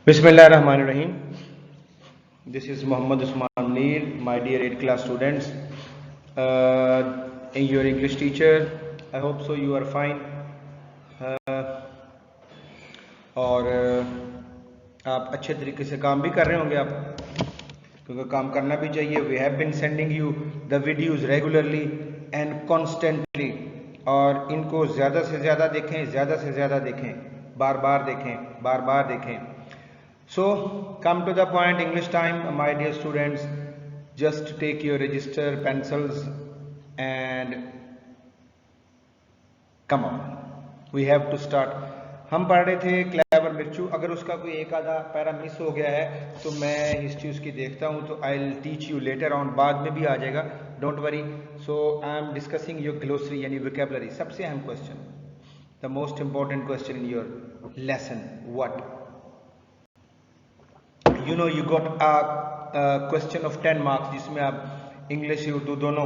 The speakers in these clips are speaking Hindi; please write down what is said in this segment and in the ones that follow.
Bismillahirrahmanirrahim. This is Muhammad Usman Mir, my dear 8th class students. Your English teacher. I hope so you are fine. और आप अच्छे तरीके से काम भी कर रहे होंगे आप, क्योंकि काम करना भी चाहिए. We have been sending you the videos regularly and constantly. और इनको ज़्यादा से ज़्यादा देखें, ज़्यादा से ज़्यादा देखें, बार बार देखें, बार बार देखें. So come to the point. English time, my dear students. Just take your register, pencils, and come on. We have to start. हम पढ़ रहे थे क्लेवर मिर्चू. अगर उसका कोई एक आधा पैरा मिस हो गया है तो मैं हिस्ट्री उसकी देखता हूँ, तो I will teach you later on. बाद में भी आ जाएगा, don't worry. So I am discussing your glossary यानी वोकैबुलरी. सबसे अहम question, the most important question in your lesson. What you know you got a question of 10 marks जिसमें आप इंग्लिश या उर्दू दोनों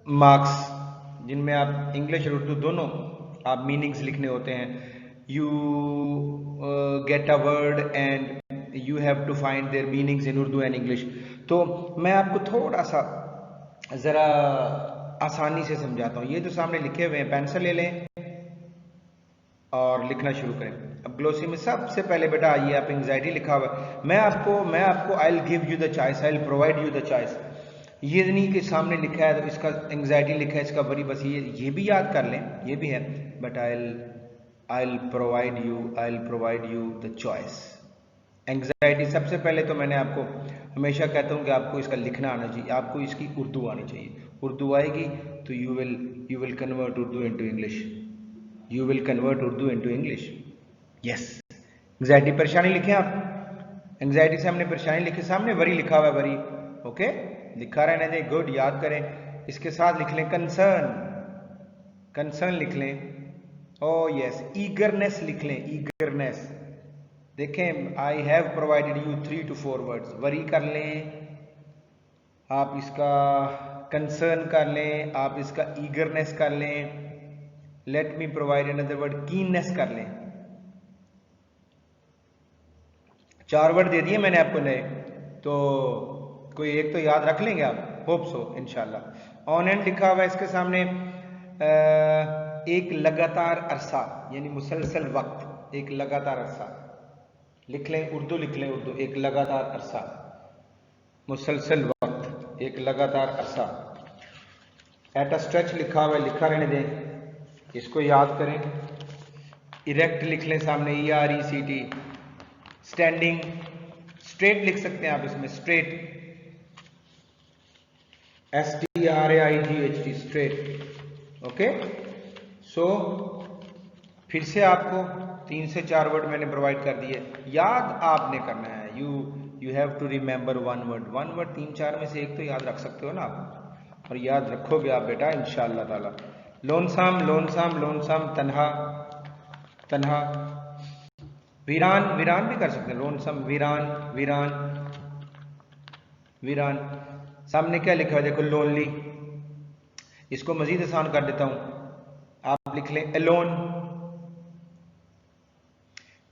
मार्क्स, जिनमें आप इंग्लिश और उर्दू दोनों आप मीनिंग्स लिखने होते हैं. You get a word and you have to find their meanings in Urdu and English. तो मैं आपको थोड़ा सा ज़रा आसानी से समझाता हूँ. ये जो सामने लिखे हुए हैं, पेंसिल ले लें और लिखना शुरू करें. अब ग्लोसी में सबसे पहले बेटा आइए, आप एंग्जाइटी लिखा हुआ है. मैं आपको I will give you the choice, I will provide you the choice. ये नहीं कि सामने लिखा है तो इसका एंग्जाइटी लिखा है, इसका वरी बस ये भी याद कर लें, ये भी है. But I will provide you the choice. Anxiety सबसे पहले तो मैंने आपको हमेशा कहता हूँ कि आपको इसका लिखना आना चाहिए, आपको इसकी उर्दू आनी चाहिए. उर्दू आएगी तो you will convert Urdu into English. You will convert Urdu into English. Yes. Anxiety परेशानी लिखें आप. Anxiety से हमने परेशानी लिखी, सामने वरी लिखा हुआ है, वरी ओके लिखा रहने दें. गुड, याद करें. इसके साथ लिख लें कंसर्न. कंसर्न लिख लें. ओह यस, ईगरनेस लिख लें. ईगरनेस देखें, आई have provided you 3 to 4 words. Worry कर लें आप, इसका कंसर्न कर लें आप, इसका ईगरनेस कर लें. Let me provide another word, keenness कर लें. 4 वर्ड दे दिए मैंने आपको नए, तो कोई एक तो याद रख लेंगे आप, होप सो इंशाल्लाह. ऑन एंड लिखा हुआ है इसके सामने. एक लगातार अरसा यानी मुसलसल वक्त, एक लगातार अरसा लिख लें. उर्दू लिख लें, उर्दू एक लगातार अरसा, मुसलसल वक्त, एक लगातार अरसा. एट अ स्ट्रेच लिखा हुआ है, लिखा रहने दें, इसको याद करें. इरेक्ट लिख लें सामने, ERECT. स्टैंडिंग, स्ट्रेट लिख सकते हैं आप इसमें, स्ट्रेट, STRAIGHT, स्ट्रेट. ओके. सो फिर से आपको 3 से 4 वर्ड मैंने प्रोवाइड कर दिए. याद आपने करना है. You have to remember one word. 3-4 में से एक तो याद रख सकते हो ना आप, और याद रखोगे आप बेटा इंशाअल्लाह ताला. लोनसाम, तन्हा, तन्हा. वीरान भी कर सकते हैं. लोनसम, वीरान. सामने क्या लिखा है देखो, लोनली. इसको मजीद आसान कर देता हूं, आप लिख लें एलोन.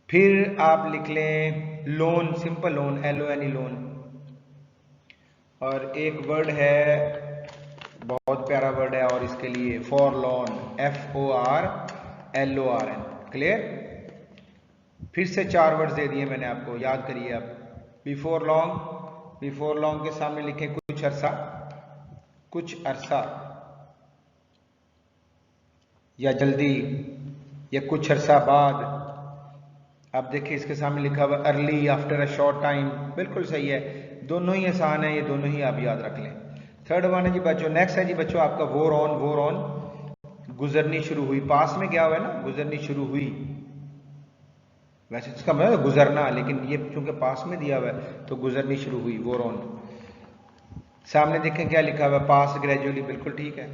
फिर आप लिख लें loan, simple loan, LONE loan. और एक वर्ड है, बहुत प्यारा वर्ड है, और इसके लिए फॉरलॉन, FORLORN. क्लियर. फिर से 4 वर्ड्स दे दिए मैंने आपको, याद करिए आप. बिफोर लॉन्ग के सामने लिखें कुछ अरसा, या जल्दी, या कुछ अरसा बाद. आप देखिए इसके सामने लिखा हुआ early, after a short time. बिल्कुल सही है, दोनों ही आसान है, ये दोनों ही आप याद रख लें. थर्ड वन है जी बच्चों, नेक्स्ट है जी बच्चों आपका वोर ऑन. गुजरनी शुरू हुई, पास में गया हुआ है ना, गुजरनी शुरू हुई. वैसे इसका मतलब गुजरना, लेकिन ये चूंकि पास में दिया हुआ है तो गुजरनी शुरू हुई, वोर ऑन. सामने देखें क्या लिखा हुआ है, पास ग्रेजुअली. बिल्कुल ठीक है.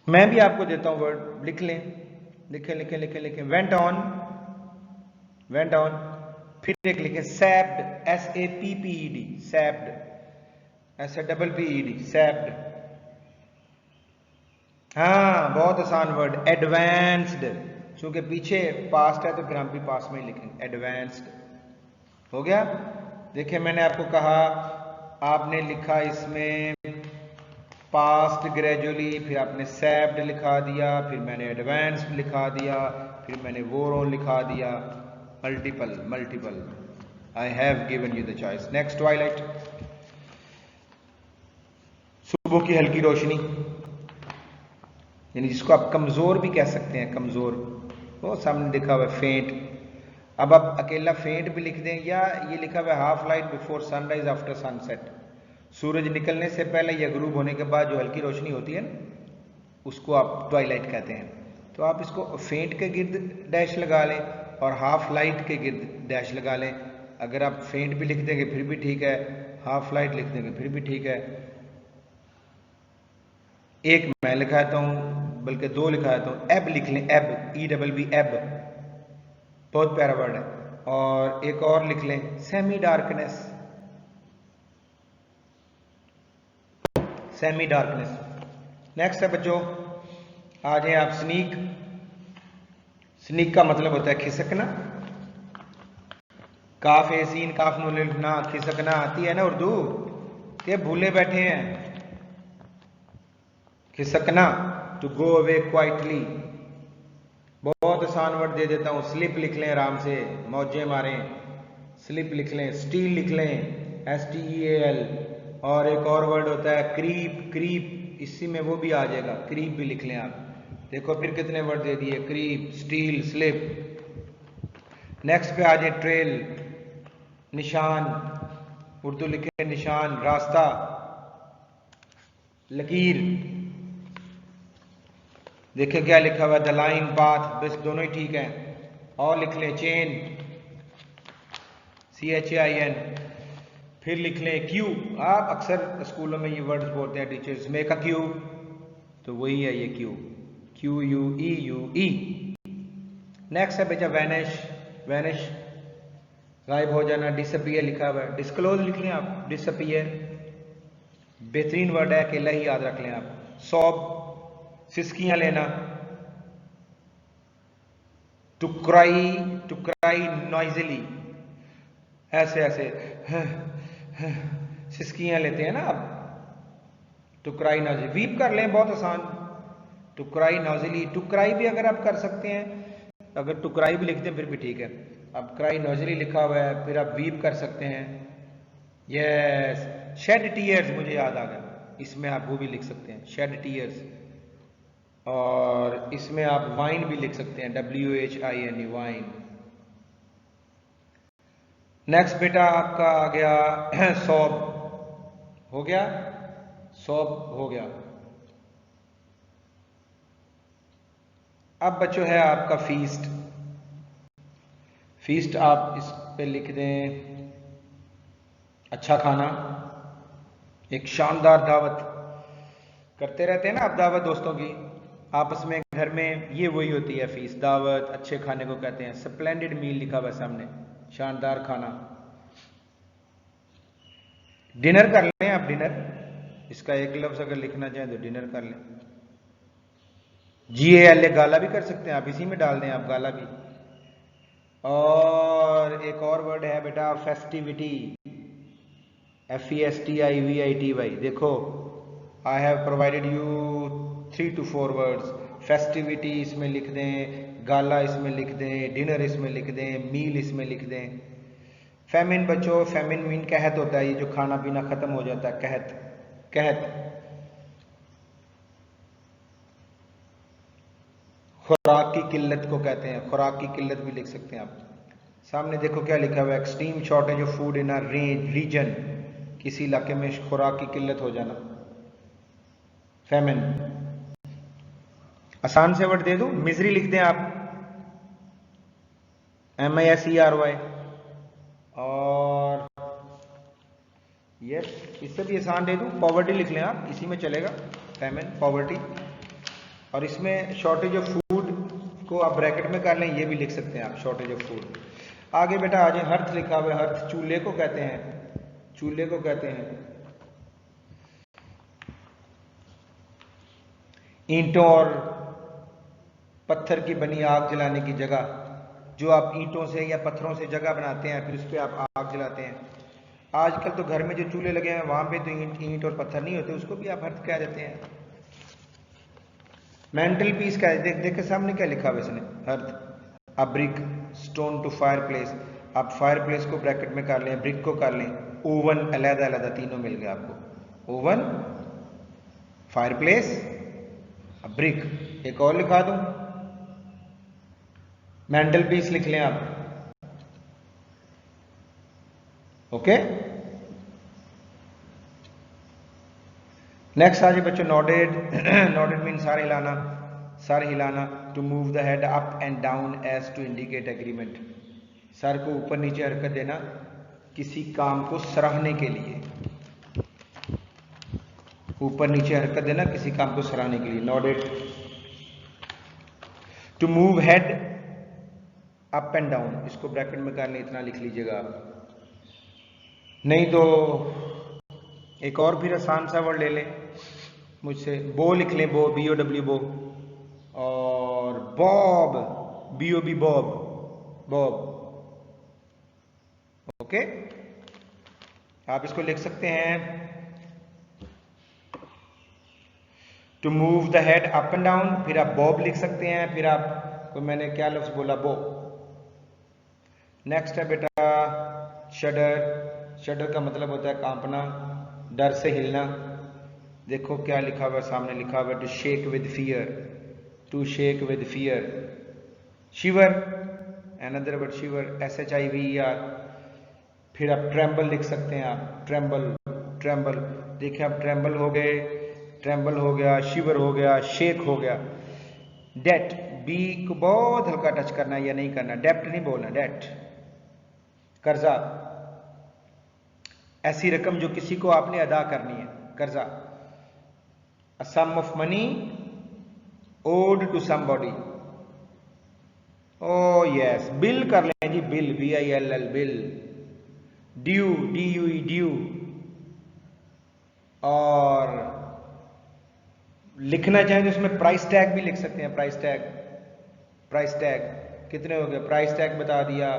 मैं भी आपको देता हूं वर्ड, लिख लें. लिखें. Went on. फिर एक लिखें सैप्ड, SAPPED, सैप्ड, SAPPED, सैप्ड. हाँ, बहुत आसान वर्ड, एडवांस्ड। क्योंकि पीछे पास्ट है तो फिर हम भी पास्ट में ही लिखेंगे, एडवांस्ड। हो गया। देखिए मैंने आपको कहा, आपने लिखा इसमें पास्ट ग्रेजुअली, फिर आपने सैप्ड लिखा दिया, फिर मैंने एडवांस्ड लिखा दिया, फिर मैंने वोर ऑन लिखा दिया। Multiple multiple. I have given you the choice. Next, Twilight, सुबह की हल्की रोशनी, यानी जिसको आप कमजोर भी कह सकते हैं, कमजोर। वो सामने लिखा हुआ है फेंट। अब आप अकेला फेंट भी लिख दें, या ये लिखा हुआ है half light before sunrise after sunset, सूरज निकलने से पहले या ग्रूब होने के बाद जो हल्की रोशनी होती है ना, उसको आप ट्वाइलाइट कहते हैं। तो आप इसको फेंट के गिर्द डैश लगा लें और हाफ लाइट के गिर्द डैश लगा लें। अगर आप फेंट भी लिख देंगे फिर भी ठीक है, हाफ लाइट लिख देंगे फिर भी ठीक है। एक मैं लिखाता हूं, बल्कि दो लिखाता हूं, एब लिख लें, एब, EBB, एब, बहुत प्यारा वर्ड है। और एक और लिख लें, semi darkness, semi darkness. Next है बच्चों, आ जाए आप स्नीक। स्नीक का मतलब होता है खिसकना। काफ एसीन काफ नून लिखना, खिसकना आती है ना उर्दू, के भूले बैठे हैं। खिसकना, टू गो अवे क्वाइटली। बहुत आसान वर्ड दे देता हूं, स्लिप लिख लें आराम से, मौजे मारें, स्लिप लिख लें। स्टील लिख लें, STEAL। और एक और वर्ड होता है क्रीप, क्रीप, इसी में वो भी आ जाएगा, क्रीप भी लिख लें आप। देखो फिर कितने वर्ड दे दिए, क्रीप, स्टील, स्लिप। नेक्स्ट पे आ जाए ट्रेल, निशान, उर्दू लिखे निशान, रास्ता, लकीर। देखिए क्या लिखा हुआ है, द लाइन, पाथ, बस दोनों ही ठीक है। और लिख लें चेन, CHAIN। फिर लिख लें क्यू। आप अक्सर स्कूलों में ये वर्ड्स बोलते हैं टीचर्स, मेक अ क्यू, तो वही है ये क्यू, QUEUE। नेक्स्ट है बेटा वैनिश, वैनिश, गायब हो जाना, डिसअपियर लिखा हुआ है। डिस्क्लोज लिख लें आप, डिसअपियर, बेहतरीन वर्ड है, अकेला ही याद रख लें आप। सॉब, सिसकियां लेना। टुकराई, टुकराई नॉइजली, ऐसे ऐसे सिसकियां लेते हैं ना आप, टुकराई नॉइजली। वीप कर लें, बहुत आसान, टुकराई नॉजिली। टुकराई भी अगर आप कर सकते हैं, अगर टुकराई भी लिखते हैं फिर भी ठीक है। अब क्राई नॉजिली लिखा हुआ है, फिर आप वीप कर सकते हैं। यस, शेड टीयर्स, मुझे याद आ गया, इसमें आप वो भी लिख सकते हैं, शेड टीयर्स। और इसमें आप वाइन भी लिख सकते हैं, WHINE, वाइन। नेक्स्ट बेटा आपका आ गया सॉब, हो गया, सॉब हो गया। अब बच्चों है आपका फीस्ट। फीस्ट आप इस पे लिख दें, अच्छा खाना, एक शानदार दावत। करते रहते हैं ना आप दावत दोस्तों की, आपस में घर में, ये वही होती है फीस्ट, दावत, अच्छे खाने को कहते हैं। स्प्लेंडेड मील लिखा हुआ सामने, शानदार खाना। डिनर कर लें आप, डिनर, इसका एक लफ्ज अगर लिखना चाहें तो डिनर कर लें। GALA, गाला भी कर सकते हैं आप, इसी में डाल दें आप गाला भी। और एक और वर्ड है बेटा फेस्टिविटी, FESTIVITY। देखो आई have provided you 3 to 4 words. Festivity इसमें लिख दें, गाला इसमें लिख दें, डिनर इसमें लिख दें, मील इसमें लिख दें। फेमिन बच्चों, फेमिन मीन कहत होता है, ये जो खाना पीना खत्म हो जाता है, कहत, कहत। खुराक की किल्लत को कहते हैं, खुराक की किल्लत भी लिख सकते हैं आप। सामने देखो क्या लिखा हुआ है, extreme shortage of food in a region, किसी इलाके में खुराक की किल्लत हो जाना, फेमिन। आसान से वर्ड दे दूं, मिजरी लिख दें आप, MISERY। और यस, इससे भी आसान दे दूं, पॉवर्टी लिख लें आप, इसी में चलेगा, फेमिन, पॉवर्टी। और इसमें शॉर्टेज ऑफ फूड को आप ब्रैकेट में कर लें, ये भी लिख सकते हैं आप, शॉर्टेज ऑफ फूड। आगे बेटा आज हर्थ लिखा हुआ है, हर्थ चूल्हे को कहते हैं, चूल्हे को कहते हैं। ईंटों और पत्थर की बनी आग जलाने की जगह, जो आप ईंटों से या पत्थरों से जगह बनाते हैं फिर उस पर आप आग जलाते हैं। आजकल तो घर में जो चूल्हे लगे हैं वहां पे तो ईंट और पत्थर नहीं होते, उसको भी आप हर्थ कह देते हैं। मेंटल पीस क्या है, देख के सामने क्या लिखा हुआ इसने, hearth. A brick, stone to fireplace, आप फायर प्लेस को ब्रैकेट में कर लें, ब्रिक को कर लें, ओवन अलग अलग तीनों मिल गए आपको, ओवन, फायर प्लेस, ब्रिक। एक और लिखा दूं, मेंटल पीस लिख लें आप, ओके। नेक्स्ट आ जाए बच्चों नोडेड। नोडेड मीन सर हिलाना, सर हिलाना, to move the head up and down as to indicate agreement, सर को ऊपर नीचे हरकत देना किसी काम को सराहने के लिए, ऊपर नीचे हरकत देना किसी काम को सराहने के लिए, nodded. To move head up and down, इसको ब्रैकेट में करने इतना लिख लीजिएगा आप, नहीं तो एक और फिर आसान सा वर्ड ले लें मुझसे, बो लिख लें, बो, BOW बो, और bob, BOB bob, bob, okay. आप इसको लिख सकते हैं, to move the head up and down, फिर आप बॉब लिख सकते हैं, फिर आप तो मैंने क्या लफ्ज बोला, बो। नेक्स्ट है बेटा शडर, शडर का मतलब होता है कांपना, डर से हिलना। देखो क्या लिखा हुआ सामने, लिखा हुआ to shake with fear, to shake with fear, shiver, another word shiver, SHIVER। फिर आप ट्रेम्बल लिख सकते हैं, आप ट्रेम्बल, ट्रेम्बल, देखिए आप ट्रेम्बल हो गए, ट्रेम्बल हो गया, शिवर हो गया, शेक हो गया। डेट, बी को बहुत हल्का टच करना या नहीं करना, डेप्ट नहीं बोलना, डेट, कर्जा, ऐसी रकम जो किसी को आपने अदा करनी है, कर्जा। A sum of money owed to somebody, oh yes, bill कर लें जी, bill, BILL, bill. Due, DUE, due. और लिखना चाहें तो इसमें प्राइस टैग भी लिख सकते हैं, प्राइस टैग, प्राइस टैग कितने हो गए, प्राइस टैग बता दिया,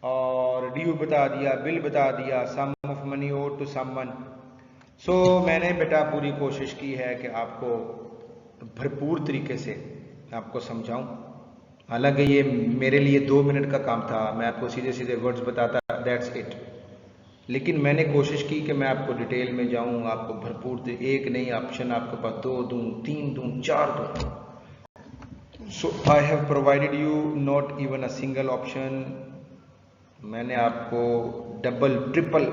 और ड्यू बता दिया, बिल बता दिया, sum of money owed to someone. So मैंने बेटा पूरी कोशिश की है कि आपको भरपूर तरीके से आपको समझाऊं। हालांकि ये मेरे लिए 2 मिनट का काम था, मैं आपको सीधे सीधे वर्ड्स बताता, दैट्स इट। लेकिन मैंने कोशिश की कि मैं आपको डिटेल में जाऊं, आपको भरपूर, एक नहीं ऑप्शन आपके पास 2 दूं, 3 दूं, 4 दूं। So I have provided you not even a single option, मैंने आपको डबल ट्रिपल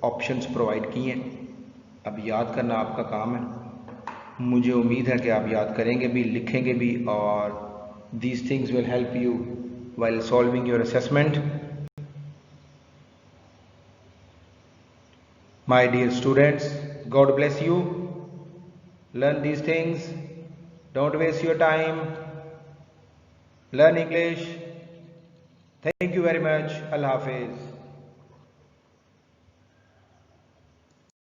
ऑप्शंस प्रोवाइड किए हैं। अब याद करना आपका काम है, मुझे उम्मीद है कि आप याद करेंगे भी, लिखेंगे भी, और these things will help you while solving your assessment. My dear students, God bless you. Learn these things. Don't waste your time. Learn English. Thank you very much. Allah Hafiz.